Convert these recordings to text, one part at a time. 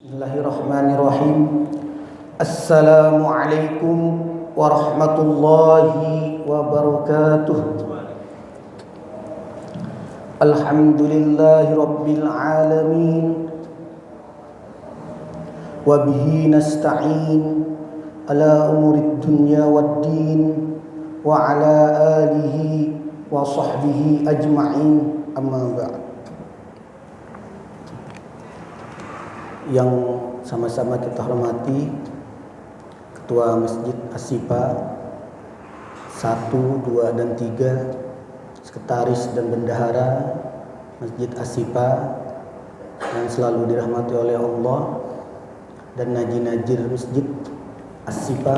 Bismillahirrahmanirrahim. Assalamualaikum warahmatullahi wabarakatuh. Alhamdulillahi rabbil alamin. Wa bihi nasta'in ala umurid dunya waddin wa ala alihi wa sahbihi ajma'in. Amma ba'd. Yang sama-sama kita hormati Ketua Masjid As-Sipa 1, 2, dan 3, Sekretaris dan Bendahara Masjid As-Sipa yang selalu dirahmati oleh Allah, dan Najir Masjid As-Sipa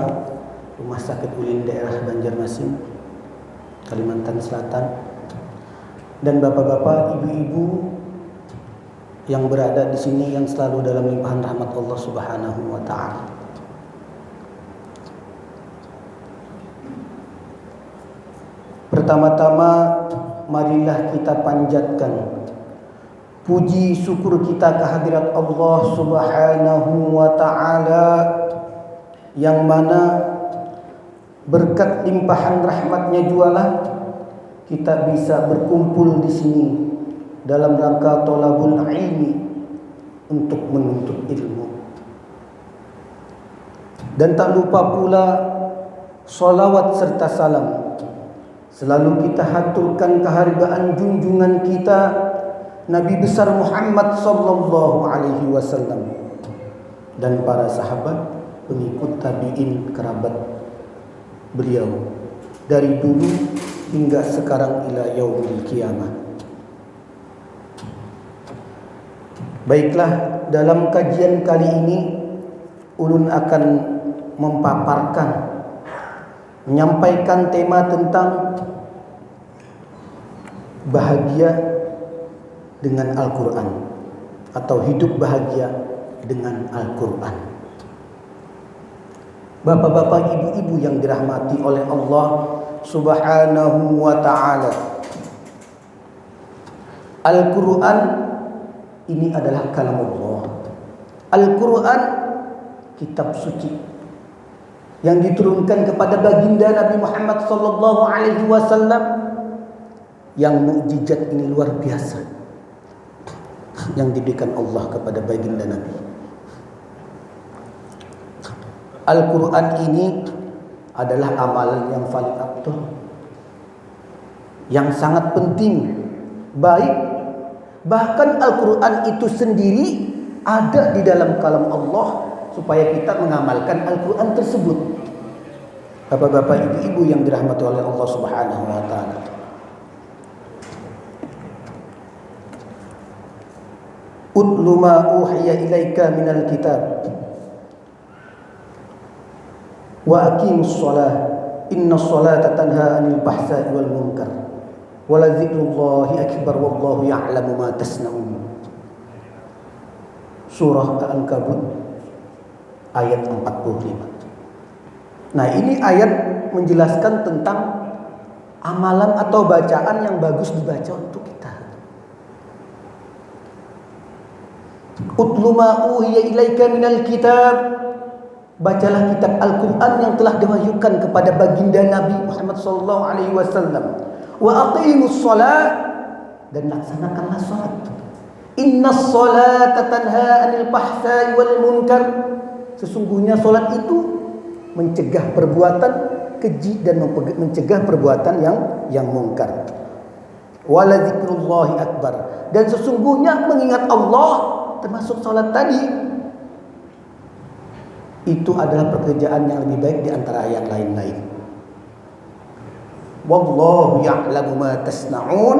Rumah Sakit Ulin daerah Banjarmasin, Kalimantan Selatan, dan bapak-bapak, ibu-ibu yang berada di sini yang selalu dalam limpahan rahmat Allah Subhanahu wa taala. Pertama-tama marilah kita panjatkan puji syukur kita kehadirat Allah Subhanahu wa taala, yang mana berkat limpahan rahmatnya jualah kita bisa berkumpul di sini dalam rangka thalabul ilmi, untuk menuntut ilmu. Dan tak lupa pula salawat serta salam selalu kita haturkan kehargaan junjungan kita Nabi besar Muhammad sallallahu alaihi wasallam dan para sahabat, pengikut tabi'in, kerabat beliau dari dulu hingga sekarang ila yaumil qiyamah. Baiklah, dalam kajian kali ini ulun akan menyampaikan tema tentang bahagia dengan Al-Quran, atau hidup bahagia dengan Al-Quran. Bapak-bapak, ibu-ibu yang dirahmati oleh Allah Subhanahu wa ta'ala, Al-Quran ini adalah kalam Allah. Al-Quran, kitab suci yang diturunkan kepada baginda Nabi Muhammad sallallahu alaihi wasallam, yang mukjizat ini luar biasa yang diberikan Allah kepada baginda Nabi. Al-Quran ini adalah amalan yang paling abdul, yang sangat penting, baik. Bahkan Al-Quran itu sendiri ada di dalam kalam Allah supaya kita mengamalkan Al-Quran tersebut. Bapak-bapak, ibu-ibu yang dirahmati oleh Allah Subhanahu wa ta'ala, utlu ma uhiya ilaika minal kitab wa aqimus shalah innas salata tanha 'anil fahsya'i wal munkar wala dzikrullahi akbar wallahu ya'lamu ma tasna'un. Surah Al-Ankabut ayat 45. Nah, ini ayat menjelaskan tentang amalan atau bacaan yang bagus dibaca untuk kita. Utlu ma uhiya ilaika minal kitab, bacalah kitab Al-Quran yang telah diwahyukan kepada baginda Nabi Muhammad sallallahu alaihi wasallam. Wa aqimus shalah, dan laksanakanlah salat. Innas salata tanha 'anil fahsya'i wal munkar, sesungguhnya salat itu mencegah perbuatan keji dan mencegah perbuatan yang mungkar. Wala dzikrullahi akbar, dan sesungguhnya mengingat Allah, termasuk salat tadi, itu adalah pekerjaan yang lebih baik di antara yang lain-lain. Wallahu ya'lamu ma tasna'un,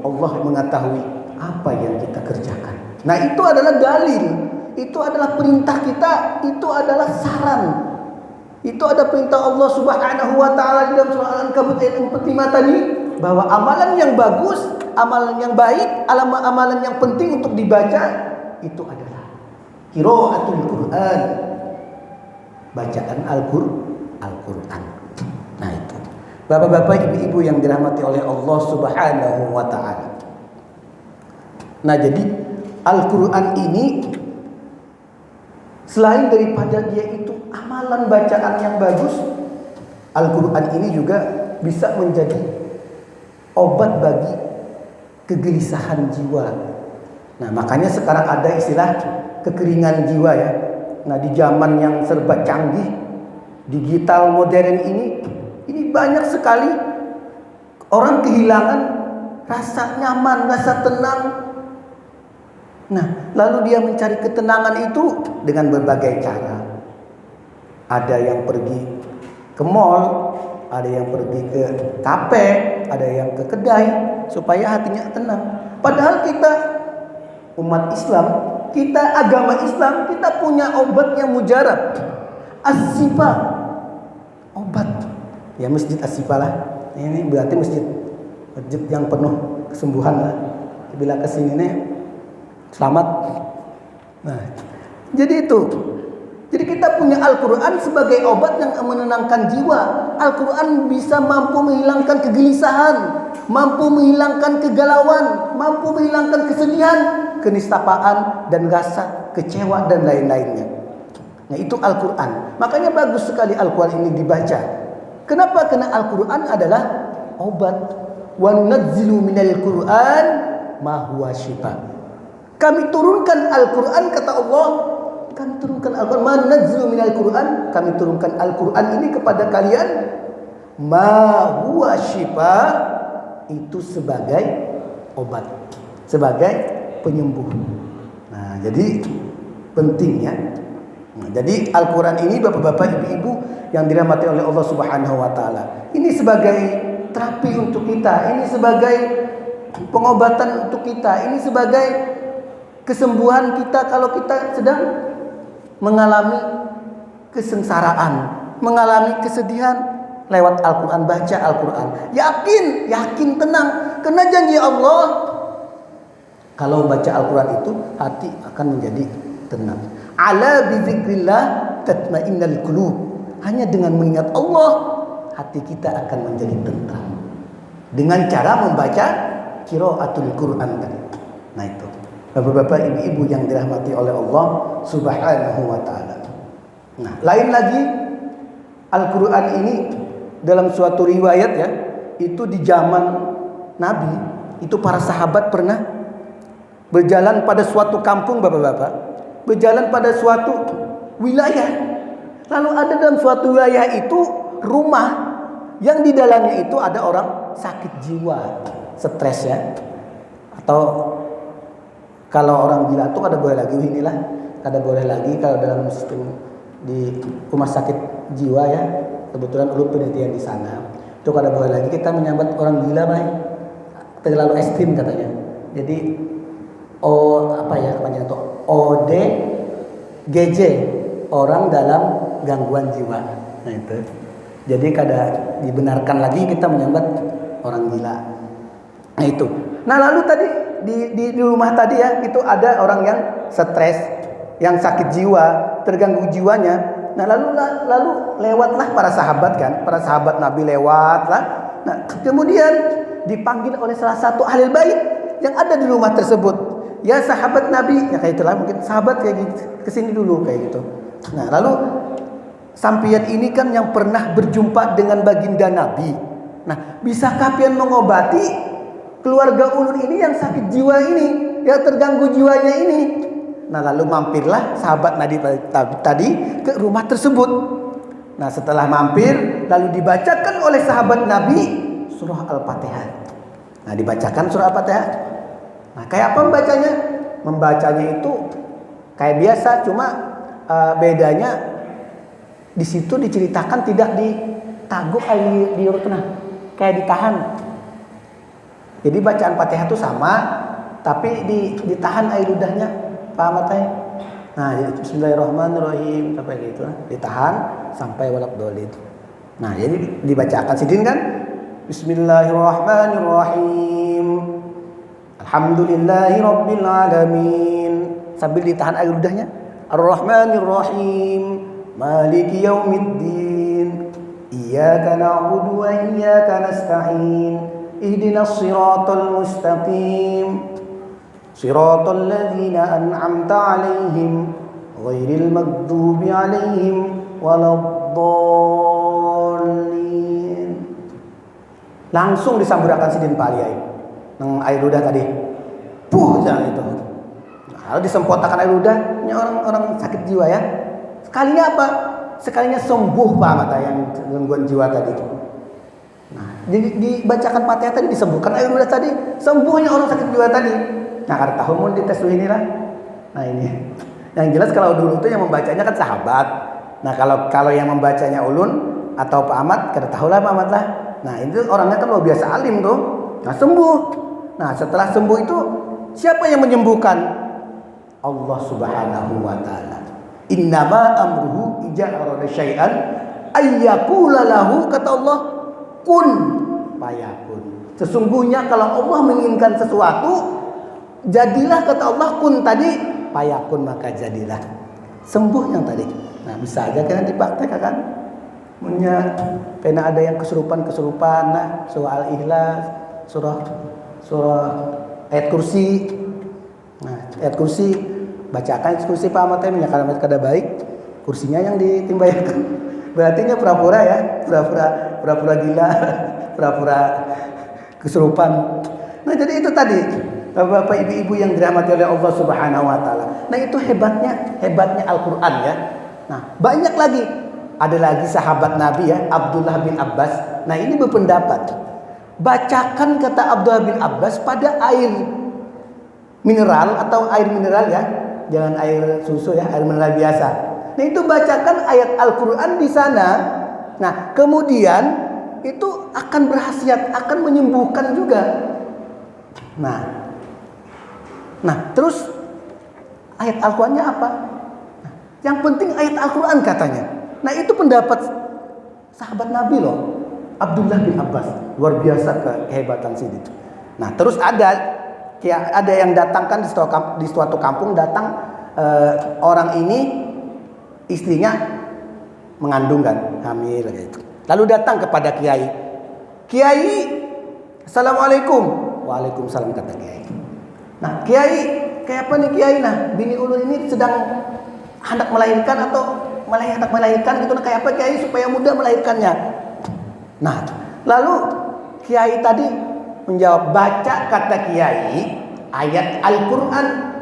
Allah mengetahui apa yang kita kerjakan. Nah, itu adalah dalil, itu adalah perintah kita, itu adalah saran. Itu ada perintah Allah Subhanahu wa ta'ala di dalam surah Al-Ankabut ayat 45 tadi, bahwa amalan yang bagus, amalan yang baik, amalan yang penting untuk dibaca itu adalah qiraatul Quran, bacaan Al-Quran. Nah, itu bapak-bapak, ibu-ibu yang dirahmati oleh Allah Subhanahu wa ta'ala. Nah, jadi Al-Quran ini Selain daripada dia itu amalan bacaan yang bagus, Al-Quran ini juga bisa menjadi obat bagi kegelisahan jiwa. Nah, makanya sekarang ada istilah kekeringan jiwa ya. Nah, di zaman yang serba canggih, digital modern ini banyak sekali orang kehilangan rasa nyaman, rasa tenang. Nah, lalu dia mencari ketenangan itu dengan berbagai cara. Ada yang pergi ke mall, ada yang pergi ke kafe, ada yang ke kedai supaya hatinya tenang. Padahal kita umat Islam, kita agama Islam, kita punya obat yang mujarab. As-Sifa, obat. Ya masjid As-Sifa lah. Ini berarti masjid yang penuh kesembuhan lah. Bila kesini nih selamat. Nah, jadi itu. Jadi kita punya Al-Quran sebagai obat yang menenangkan jiwa. Al-Quran bisa mampu menghilangkan kegelisahan, mampu menghilangkan kegalauan, mampu menghilangkan kesedihan, kenistapaan, dan rasa kecewa dan lain-lainnya. Nah, itu Al-Quran. Makanya bagus sekali Al-Quran ini dibaca. Kenapa? Karena Al-Quran adalah obat. Wa nunazzilu minal Qur'an ma huwa shifa. Kami turunkan Al-Quran, kata Allah, kami turunkan Al-Quran, ma nunazzilu minal Qur'an, kami turunkan Al-Quran ini kepada kalian, ma huwa shifa, itu sebagai obat, sebagai penyembuh. Nah, jadi penting ya. Nah, jadi Al-Quran ini bapak-bapak, ibu-ibu yang dirahmati oleh Allah Subhanahu wa taala, ini sebagai terapi untuk kita, ini sebagai pengobatan untuk kita, ini sebagai kesembuhan kita kalau kita sedang mengalami kesengsaraan, mengalami kesedihan. Lewat Al-Quran, baca Al-Quran, yakin tenang, karena janji Allah kalau baca Al-Quran itu hati akan menjadi tenang. Ala bizikrillah tatmainnal qulub. Hanya dengan mengingat Allah hati kita akan menjadi tenang. Dengan cara membaca qiraatul Quran tadi. Nah itu. Bapak-bapak, ibu-ibu yang dirahmati oleh Allah Subhanahu wa taala. Nah, lain lagi Al-Quran ini dalam suatu riwayat ya, itu di zaman Nabi, itu para sahabat pernah berjalan pada suatu kampung, bapak-bapak, berjalan pada suatu wilayah. Lalu ada dalam suatu wilayah itu rumah yang di dalamnya itu ada orang sakit jiwa, stres ya. Atau kalau orang gila tuh kada boleh lagi inilah, kada boleh lagi kalau dalam sistem di rumah sakit jiwa ya. Kebetulan ulun penelitian di sana. Itu kada boleh lagi kita menyambat orang gila, baik. Terlalu ekstrim katanya. Jadi namanya itu ODGJ, orang dalam gangguan jiwa. Nah itu. Jadi kada dibenarkan lagi kita menyambat orang gila. Nah itu. Nah lalu tadi di rumah tadi ya, itu ada orang yang stres, yang sakit jiwa, terganggu jiwanya. Nah lalu lewatlah para sahabat kan, para sahabat Nabi lewatlah. Nah kemudian dipanggil oleh salah satu ahli bait yang ada di rumah tersebut. Ya sahabat Nabi, ya kayak itulah mungkin sahabat kayak gitu, kesini dulu kayak gitu. Nah lalu sampian ini kan yang pernah berjumpa dengan baginda Nabi. Nah bisakah pian mengobati keluarga ulun ini yang sakit jiwa ini, yang terganggu jiwanya ini? Nah lalu mampirlah sahabat Nabi tadi ke rumah tersebut. Nah setelah mampir, lalu dibacakan oleh sahabat Nabi surah Al-Fatihah. Nah dibacakan surah Al-Fatihah. Nah kayak apa membacanya? Membacanya itu kayak biasa, cuma bedanya di situ diceritakan tidak ditaguk di urutna, kayak ditahan. Jadi bacaan Fatihah itu sama, tapi ditahan air ludahnya, paham matanya? Nah, jadi Bismillahirrahmanirrahim sampai gitu, ditahan sampai walad-dolid. Nah, jadi dibacakan sidin kan? Bismillahirrahmanirrahim. Alhamdulillahirabbil alamin. Sambil ditahan air ludahnya. Ar-Rahmanirrahim. Maliki yaumiddin. Iyyaka na'budu wa iyyaka nasta'in. Ihdinas siratal mustaqim. Siratal ladzina an'amta 'alaihim ghairil maghdubi 'alaihim waladdallin. Langsung disamburakan sidin paliai nang air ludah tadi. Puh jangan itu. Kalau disempotakan air ludahnya orang sakit jiwa ya. Sekalinya apa? Sekalinya sembuh Pak mata yang gangguan jiwa tadi. Nah, dibacakan Fatihah tadi disembuhkan air ludah tadi, sembuhnya orang sakit jiwa tadi. Nah, kada tahu mau dites inilah. Nah, ini. Yang jelas kalau dulu itu yang membacanya kan sahabat. Nah, kalau yang membacanya ulun atau Pak Ahmad, kada tahu lah Pak Ahmad lah. Nah, itu orangnya kan luar biasa alim tuh. Nah, sembuh. Nah, setelah sembuh itu siapa yang menyembuhkan? Allah Subhanahu wa taala. Innama amruhu idza arada syai'an ayyaqula lahu, kata Allah, kun fayakun. Sesungguhnya kalau Allah menginginkan sesuatu, jadilah, kata Allah, kun tadi, fayakun maka jadilah. Sembuh yang tadi. Nah, bisa aja kan dipraktek kan? Punya pena ada yang kesurupan nah, surah Al-Ikhlas, surah ayat kursi. Nah, ayat kursi bacakan kursi Pak Ahmad ya, kalau kada baik kursinya yang ditimbaykan. Berarti nya pura-pura ya, pura-pura gila, pura-pura kesurupan. Nah, jadi itu tadi Bapak Ibu-ibu yang dirahmati oleh Allah Subhanahu wa taala. Nah, itu hebatnya Al-Qur'an ya. Nah, banyak lagi. Ada lagi sahabat Nabi ya, Abdullah bin Abbas. Nah, ini berpendapat, bacakan, kata Abdullah bin Abbas, pada air mineral atau air mineral ya, jangan air susu ya, air mineral biasa. Nah, itu bacakan ayat Al-Qur'an di sana. Nah, kemudian itu akan berkhasiat, akan menyembuhkan juga. Nah, terus ayat Al-Qur'annya apa? Nah, yang penting ayat Al-Qur'an katanya. Nah, itu pendapat sahabat Nabi loh, Abdullah bin Abbas. Luar biasa kehebatan sini. Nah, terus ada yang datangkan di suatu kampung, datang orang ini istrinya mengandung kan, hamil gitu. Lalu datang kepada Kiai. Assalamualaikum. Waalaikumsalam, kata Kiai. Nah, Kiai, kayak apa nih Kiai? Nah, bini ulun ini sedang hendak melahirkan atau melahirkan gitu. Nah, kayak apa Kiai supaya mudah melahirkannya? Nah, lalu Kiai tadi menjawab, baca, kata Kiai, ayat Al-Qur'an.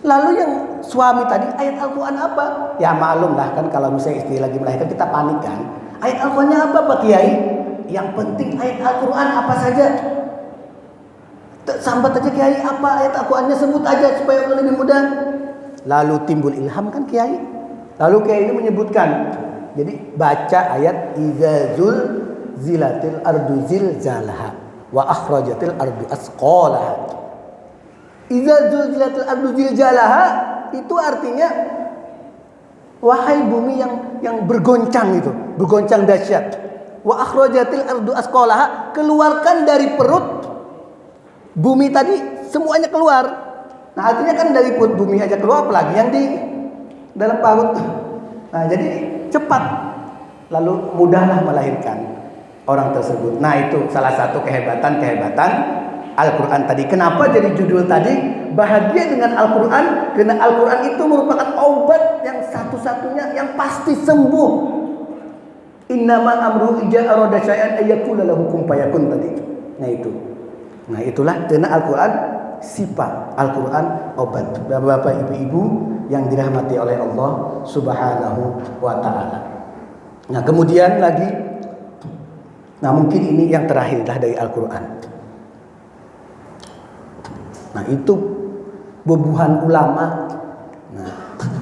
Lalu yang suami tadi, ayat Al-Qur'an apa? Ya maklum lah kan, kalau misalnya istri lagi melahirkan kita panik kan. Ayat Al-Qur'annya apa Pak Kiai? Yang penting ayat Al-Qur'an apa saja. Sambat aja Kiai, apa ayat Al-Qur'annya, sebut aja supaya lebih mudah. Lalu timbul ilham kan Kiai. Lalu Kiai ini menyebutkan, jadi baca ayat idza zilatil ardu zilzalaha wa akhrajatil ardu asqalaha. Idza zilatil ardu zilzalaha itu artinya wahai bumi yang bergoncang itu, bergoncang dahsyat. Wa akhrajatil ardu asqalaha, keluarkan dari perut bumi tadi semuanya keluar. Nah, artinya kan dari perut bumi aja keluar, apalagi yang di dalam parut. Nah, jadi cepat, lalu mudahlah melahirkan orang tersebut. Nah, itu salah satu kehebatan Al-Qur'an tadi. Kenapa jadi judul tadi bahagia dengan Al-Qur'an? Karena Al-Qur'an itu merupakan obat yang satu-satunya yang pasti sembuh. Innama amru idza arada syai'an ayyakula lahu kun fayakun tadi. Nah, itu. Nah, itulah karena Al-Qur'an sifat, Al-Qur'an obat. Bapak Ibu-ibu yang dirahmati oleh Allah Subhanahu wa taala. Nah, kemudian lagi, nah mungkin ini yang terakhir lah dari Al-Qur'an. Nah, itu bubuhan ulama. Nah,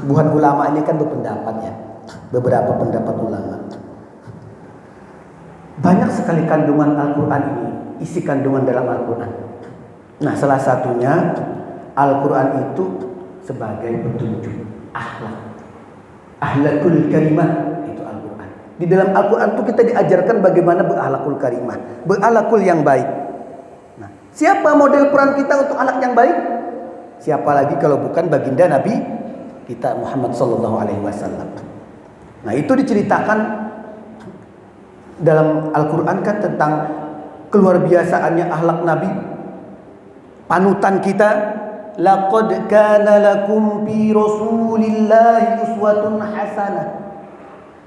bubuhan ulama ini kan berpendapat ya. Beberapa pendapat ulama. Banyak sekali kandungan Al-Qur'an ini, isi kandungan dalam Al-Qur'an. Nah, salah satunya Al-Qur'an itu sebagai petunjuk akhlakul karimah, itu Al-Qur'an. Di dalam Al-Qur'an itu kita diajarkan bagaimana berakhlakul karimah, berakhlakul yang baik. Nah, siapa model peran kita untuk akhlak yang baik? Siapa lagi kalau bukan baginda Nabi kita Muhammad sallallahu alaihi wasallam. Nah, itu diceritakan dalam Al-Qur'an kan tentang keluar biasaannya akhlak Nabi, panutan kita. laqad kana lakum fi rasulillahi uswatun hasanah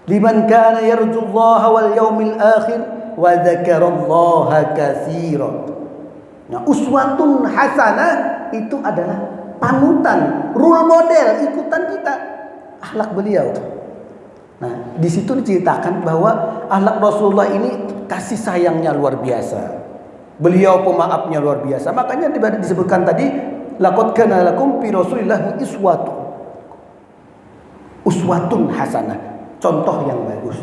liman kana yarjullaha wal yawmil akhir wa dzakarallaha katsiran. Nah, uswatun hasanah itu adalah panutan, role model, ikutan kita, akhlak beliau. Nah, di situ diceritakan bahwa akhlak Rasulullah ini kasih sayangnya luar biasa. Beliau pemaafnya luar biasa. Makanya disebutkan tadi, laqad kana lakum fi rasulillahi uswatun hasanah, contoh yang bagus.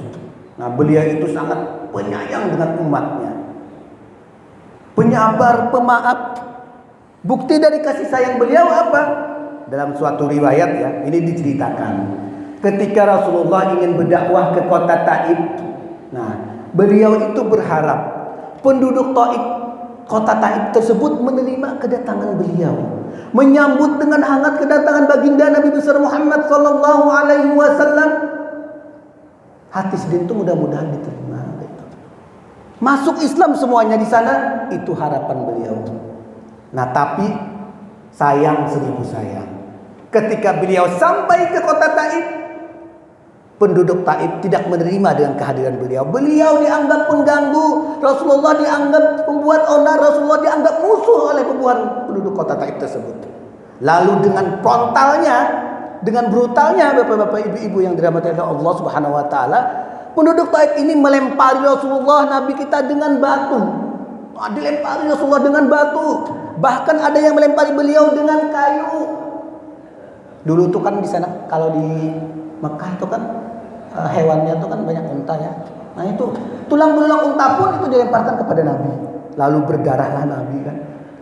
Nah, beliau itu sangat penyayang dengan umatnya. Penyabar, pemaaf. Bukti dari kasih sayang beliau apa? Dalam suatu riwayat ya, ini diceritakan. Ketika Rasulullah ingin berdakwah ke kota Taif, nah, beliau itu berharap penduduk Taif, kota Taif tersebut menerima kedatangan beliau, menyambut dengan hangat kedatangan baginda Nabi besar Muhammad sallallahu alaihi wasallam. Hati Sidin itu mudah-mudahan diterima. Masuk Islam semuanya di sana, itu harapan beliau. Nah, tapi sayang seribu sayang, ketika beliau sampai ke kota Taif, penduduk Taif tidak menerima dengan kehadiran beliau. Beliau dianggap pengganggu, Rasulullah dianggap pembuat onar, Rasulullah dianggap musuh oleh penduduk kota Taif tersebut. Lalu dengan frontalnya, dengan brutalnya, bapak-bapak, ibu-ibu yang dirahmati Allah Subhanahu wa taala, penduduk Taif ini melempari Rasulullah Nabi kita dengan batu. Dilempari Rasulullah dengan batu. Bahkan ada yang melempari beliau dengan kayu. Dulu tuh kan di sana, kalau di Mekah itu kan hewannya itu kan banyak unta ya. Nah itu tulang belulang unta pun itu dilemparkan kepada Nabi. Lalu berdarahlah Nabi kan.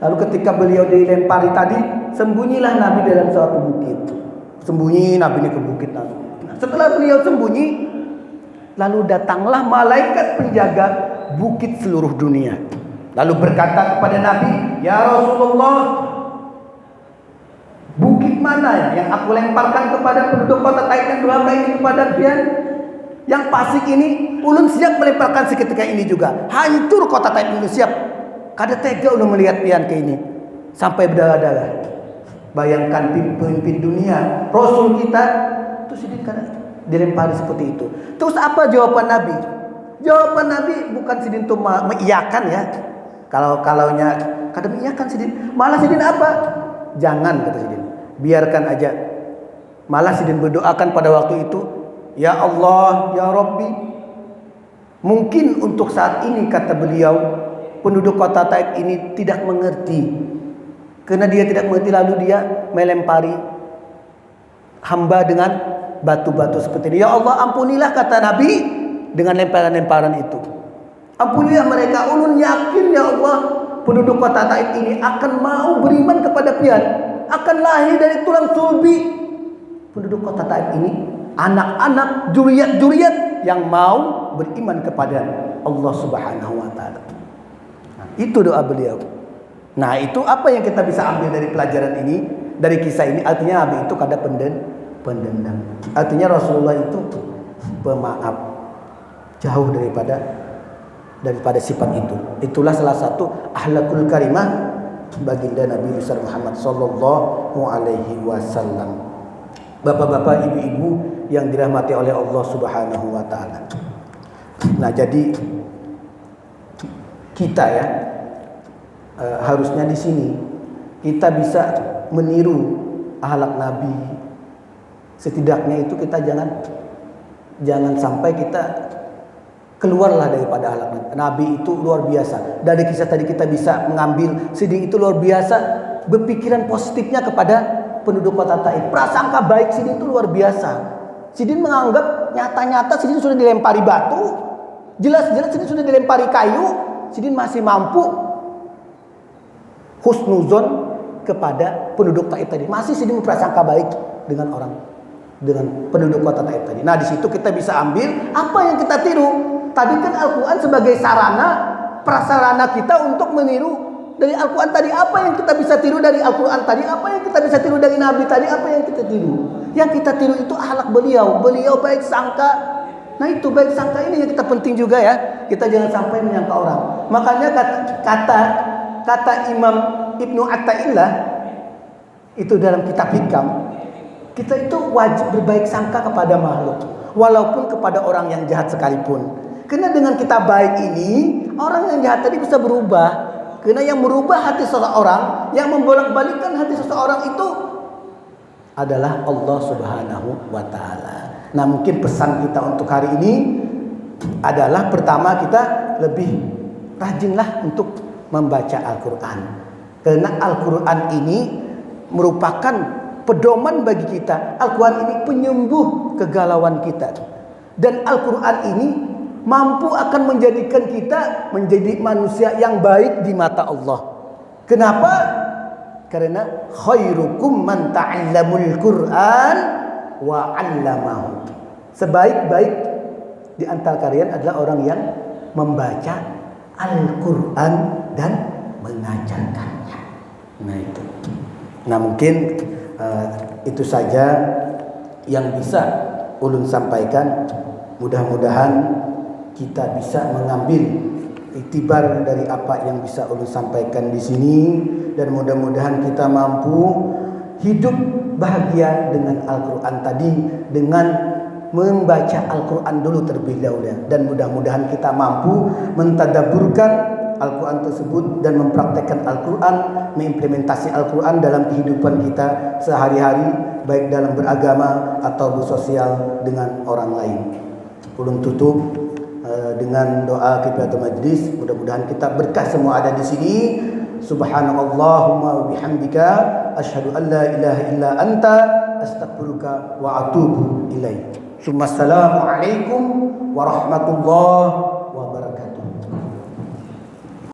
Lalu ketika beliau dilempari tadi, sembunyilah Nabi dalam suatu bukit. Sembunyi Nabi ini ke bukit Nabi. Nah, setelah beliau sembunyi, lalu datanglah malaikat penjaga bukit seluruh dunia. Lalu berkata kepada Nabi, "Ya Rasulullah, bukit mana ya yang aku lemparkan kepada penduduk kota Taif yang durhaka ini kepada kalian? Yang Pasik ini ulun siap melemparkan seketika ini juga. Hancur kota Taif ulun siap. Kada tega ulun melihat pian ke ini sampai berdarah-darah. Bayangkan pemimpin dunia, Rasul kita itu sedih kada dilempari seperti itu. Terus apa jawaban Nabi? Jawaban Nabi bukan Sidin itu mengiyakan ya. Kalaunya kada mengiyakan Sidin. Malah Sidin apa? Jangan, kata Sidin. Biarkan aja. Malah Sidin berdoakan pada waktu itu, "Ya Allah, ya Rabbi, mungkin untuk saat ini," kata beliau, "penduduk kota Taif ini tidak mengerti. Karena dia tidak mengerti, lalu dia melempari hamba dengan batu-batu seperti ini. Ya Allah, ampunilah," kata Nabi, "dengan lemparan-lemparan itu. Ampunilah mereka. Ulun yakin ya Allah, penduduk kota Taif ini akan mau beriman kepada pian. Akan lahir dari tulang sulbi penduduk kota Taif ini anak-anak juriat-juriat yang mau beriman kepada Allah Subhanahu wa taala." Nah, itu doa beliau. Nah, itu apa yang kita bisa ambil dari pelajaran ini, dari kisah ini? Artinya Nabi itu kada pendendam. Artinya Rasulullah itu pemaaf, jauh daripada sifat itu. Itulah salah satu akhlakul karimah baginda Nabi besar Muhammad sallallahu alaihi wasallam. Bapak-bapak, ibu-ibu yang dirahmati oleh Allah Subhanahu wa taala. Nah, jadi kita ya harusnya di sini kita bisa meniru akhlak Nabi. Setidaknya itu kita jangan sampai kita keluarlah daripada akhlak Nabi. Nabi itu luar biasa. Dari kisah tadi kita bisa mengambil Sidin itu luar biasa, berpikiran positifnya kepada penduduk kota Taif. Prasangka baik Sidin itu luar biasa. Sidin menganggap nyata-nyata Sidin sudah dilempari batu, jelas-jelas Sidin sudah dilempari kayu, Sidin masih mampu husnuzon kepada penduduk Taif tadi. Masih Sidin berprasangka baik dengan penduduk kota Taif tadi. Nah, di situ kita bisa ambil apa yang kita tiru. Tadi kan Al-Quran sebagai prasarana kita untuk meniru dari Al-Quran tadi. Apa yang kita bisa tiru dari Al-Quran tadi? Apa yang kita bisa tiru dari Nabi tadi? Apa yang kita tiru? Yang kita tiru itu akhlak beliau. Beliau baik sangka. Nah, itu baik sangka ini yang kita penting juga ya. Kita jangan sampai menyangka orang. Makanya kata Imam Ibnu Atta'illah, Itu dalam kitab hikam. Kita itu wajib berbaik sangka kepada makhluk, walaupun kepada orang yang jahat sekalipun. Karena dengan kita baik ini, orang yang jahat tadi bisa berubah. Karena yang merubah hati seseorang, yang membolak-balikkan hati seseorang itu adalah Allah Subhanahu wa Ta'ala. Nah, mungkin pesan kita untuk hari ini adalah pertama, kita lebih rajinlah untuk membaca Al-Quran. Karena Al-Quran ini merupakan pedoman bagi kita. Al-Quran ini penyembuh kegalauan kita. Dan Al-Quran ini mampu akan menjadikan kita menjadi manusia yang baik di mata Allah. Kenapa? Karena khairukum man ta'allamul Qur'an wa 'allamahu. Sebaik-baik di antara kalian adalah orang yang membaca Al-Quran dan mengajarkannya. Nah itu. Nah mungkin itu saja yang bisa ulun sampaikan. Mudah-mudahan kita bisa mengambil iktibar dari apa yang bisa ulun sampaikan di sini, dan mudah-mudahan kita mampu hidup bahagia dengan Al-Quran tadi, dengan membaca Al-Quran dulu terlebih dahulu, dan mudah-mudahan kita mampu mentadabburkan Al-Quran tersebut dan mempraktekkan Al-Quran, mengimplementasi Al-Quran dalam kehidupan kita sehari-hari, baik dalam beragama atau bersosial dengan orang lain. Ulun tutup dengan doa kifayatul majlis. Mudah-mudahan kita berkah semua ada di sini. Subhanallahumma wa bihamdika asyhadu an la ilaha illa anta astaghfiruka wa atubu ilaik. Assalamualaikum warahmatullahi